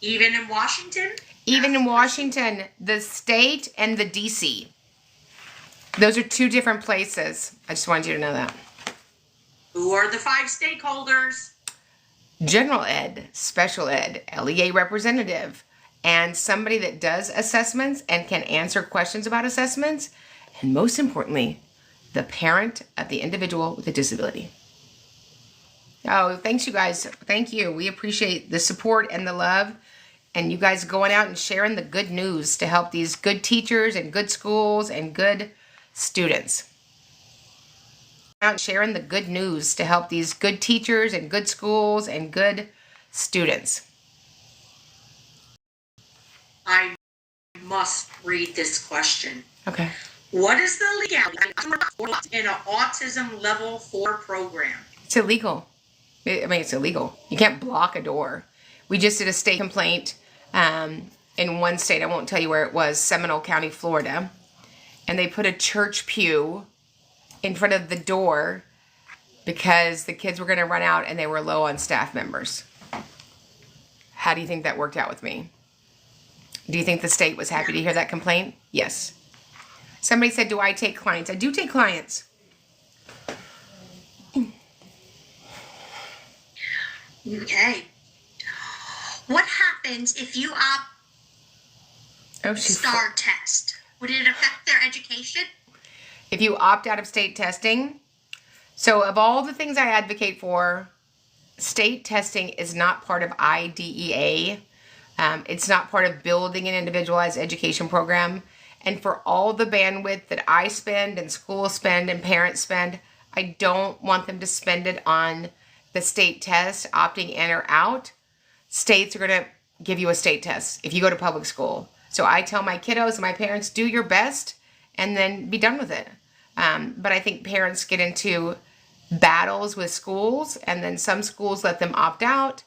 Even in Washington? Even in Washington, the state and the DC. Those are two different places. I just wanted you to know that. Who are the 5 stakeholders? General ed, special ed, LEA representative, and somebody that does assessments and can answer questions about assessments, and most importantly, the parent of the individual with a disability. Oh, thanks you guys. Thank you. We appreciate the support and the love, and you guys going out and sharing the good news to help these good teachers and good schools and good students. Out sharing the good news to help these good teachers and good schools and good students. I must read this question. Okay. What is the legality in an autism level 4 program? It's illegal. It's illegal. You can't block a door. We just did a state complaint in one state. I won't tell you where it was, Seminole County, Florida. And they put a church pew in front of the door because the kids were going to run out and they were low on staff members. How do you think that worked out with me? Do you think the state was happy to hear that complaint? Yes. Somebody said, do I take clients? I do take clients. Okay. What happens if you STAR test? Would it affect their education? If you opt out of state testing, so of all the things I advocate for, state testing is not part of IDEA. It's not part of building an individualized education program. And for all the bandwidth that I spend and schools spend and parents spend, I don't want them to spend it on the state test, opting in or out. States are going to give you a state test if you go to public school. So I tell my kiddos and my parents, do your best and then be done with it. But I think parents get into battles with schools, and then some schools let them opt out,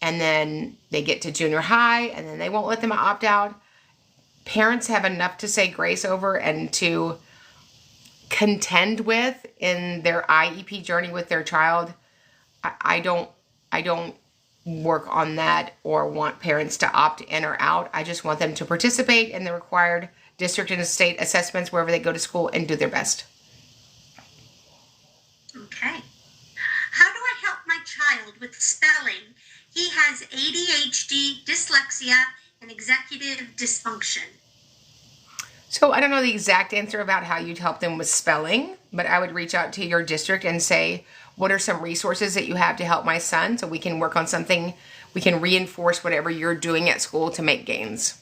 and then they get to junior high, and then they won't let them opt out. Parents have enough to say grace over and to contend with in their IEP journey with their child. I don't work on that or want parents to opt in or out. I just want them to participate in the required district and state assessments wherever they go to school and do their best. Okay. How do I help my child with spelling? He has ADHD, dyslexia, and executive dysfunction. So I don't know the exact answer about how you'd help them with spelling, but I would reach out to your district and say, what are some resources that you have to help my son so we can work on something, we can reinforce whatever you're doing at school to make gains.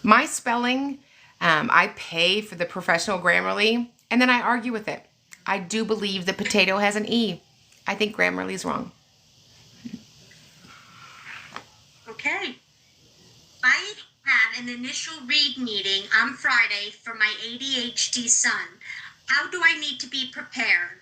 My spelling, I pay for the professional Grammarly, and then I argue with it. I do believe the potato has an E. I think Grammarly is wrong. Okay. I have an initial read meeting on Friday for my ADHD son. How do I need to be prepared?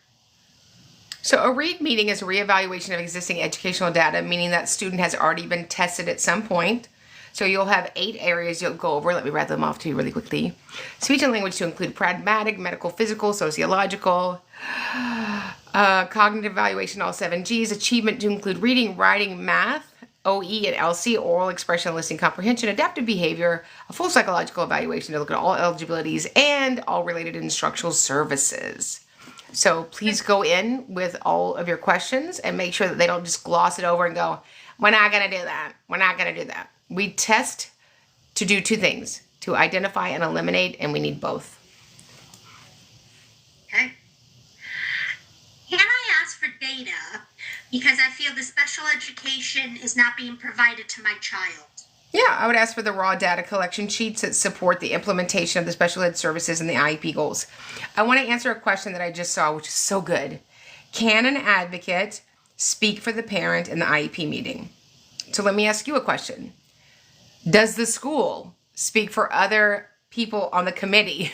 So a read meeting is a reevaluation of existing educational data, meaning that student has already been tested at some point. So you'll have 8 areas you'll go over. Let me rattle them off to you really quickly. Speech and language to include pragmatic, medical, physical, sociological, cognitive evaluation, all 7 Gs. Achievement to include reading, writing, math, OE and LC, oral expression, listening comprehension, adaptive behavior, a full psychological evaluation to look at all eligibilities, and all related instructional services. So please go in with all of your questions and make sure that they don't just gloss it over and go, we're not going to do that. We're not going to do that. We test to do two things, to identify and eliminate, and we need both. Okay. Can I ask for data? Because I feel the special education is not being provided to my child. Yeah, I would ask for the raw data collection sheets that support the implementation of the special ed services and the IEP goals. I want to answer a question that I just saw, which is so good. Can an advocate speak for the parent in the IEP meeting? So let me ask you a question. Does the school speak for other people on the committee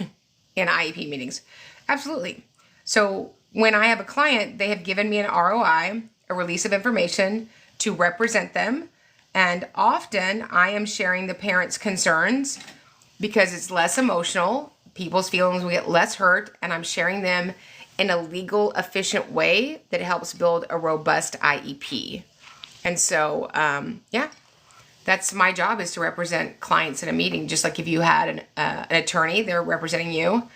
in IEP meetings? Absolutely. So when I have a client, they have given me an ROI, a release of information, to represent them. And often I am sharing the parents' concerns because it's less emotional. People's feelings will get less hurt, and I'm sharing them in a legal, efficient way that helps build a robust IEP. And so, that's my job, is to represent clients in a meeting. Just like if you had an attorney, they're representing you.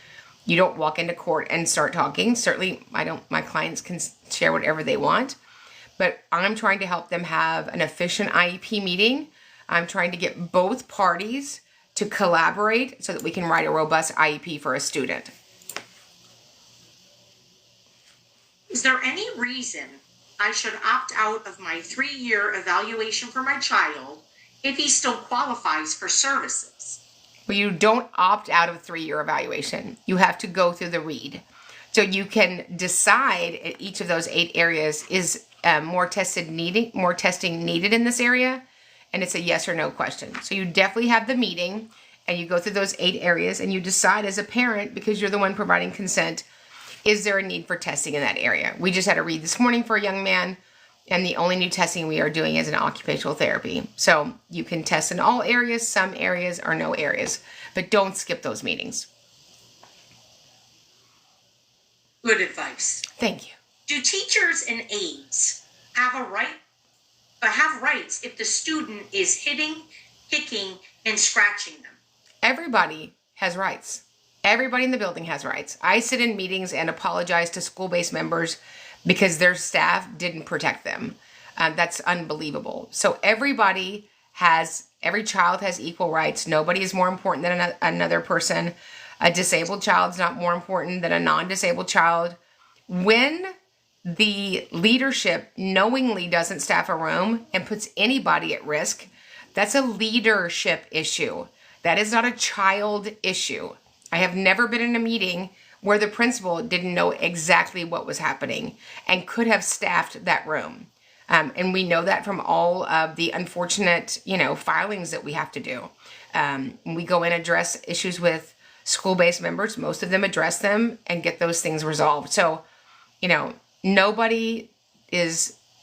You don't walk into court and start talking. Certainly, my clients can share whatever they want. But I'm trying to help them have an efficient IEP meeting. I'm trying to get both parties to collaborate so that we can write a robust IEP for a student. Is there any reason I should opt out of my 3-year evaluation for my child if he still qualifies for services? Well, you don't opt out of 3-year evaluation. You have to go through the read. So you can decide at each of those 8 areas, is more testing needed in this area, and it's a yes or no question. So you definitely have the meeting, and you go through those 8 areas, and you decide as a parent, because you're the one providing consent, is there a need for testing in that area? We just had a read this morning for a young man, and the only new testing we are doing is in occupational therapy. So you can test in all areas, some areas, or no areas, but don't skip those meetings. Good advice. Thank you. Do teachers and aides have rights if the student is hitting, kicking, and scratching them? Everybody has rights. Everybody in the building has rights. I sit in meetings and apologize to school-based members because their staff didn't protect them. That's unbelievable. So every child has equal rights. Nobody is more important than another person. A disabled child's not more important than a non-disabled child. When the leadership knowingly doesn't staff a room and puts anybody at risk, that's a leadership issue. That is not a child issue. I have never been in a meeting where the principal didn't know exactly what was happening and could have staffed that room. And we know that from all of the unfortunate, filings that we have to do. We go in and address issues with school-based members. Most of them address them and get those things resolved. So, nobody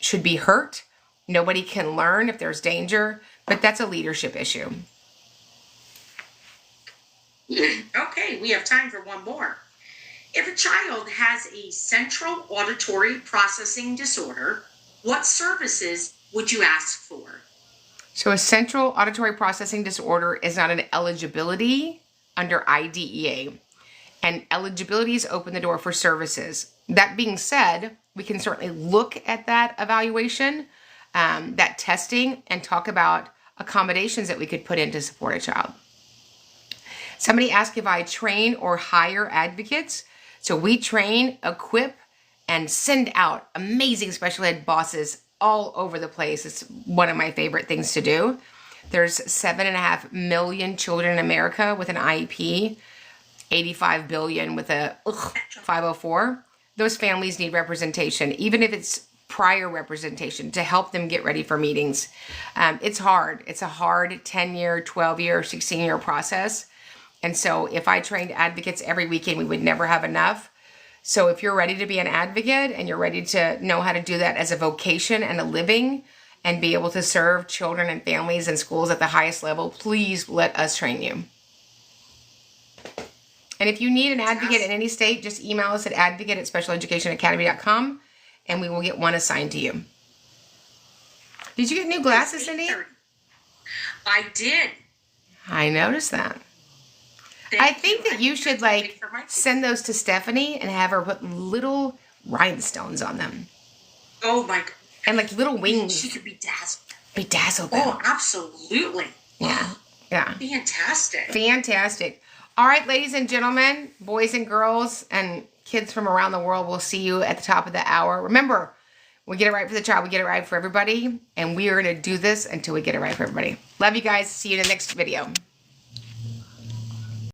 should be hurt. Nobody can learn if there's danger, but that's a leadership issue. Okay, we have time for one more. If a child has a central auditory processing disorder, what services would you ask for? So a central auditory processing disorder is not an eligibility under IDEA, and eligibilities open the door for services. That being said, we can certainly look at that evaluation, that testing, and talk about accommodations that we could put in to support a child. Somebody asked if I train or hire advocates. So we train, equip, and send out amazing special ed bosses all over the place. It's one of my favorite things to do. There's 7.5 million children in America with an IEP, 85 billion with a 504. Those families need representation, even if it's prior representation, to help them get ready for meetings. It's hard. It's a hard 10-year, 12-year, 16-year process. And so if I trained advocates every weekend, we would never have enough. So if you're ready to be an advocate and you're ready to know how to do that as a vocation and a living and be able to serve children and families and schools at the highest level, please let us train you. And if you need an advocate in any state, just email us at advocate@specialeducationacademy.com and we will get one assigned to you. Did you get new glasses, Cindy? I did. I noticed that. I think that you should like send those to Stephanie and have her put little rhinestones on them. Oh my God. And like little wings. She could bedazzle. Bedazzle them. Oh, absolutely. Yeah. Yeah. Fantastic. Fantastic. All right, ladies and gentlemen, boys and girls, and kids from around the world, we'll see you at the top of the hour. Remember, we get it right for the child, we get it right for everybody, and we are going to do this until we get it right for everybody. Love you guys. See you in the next video.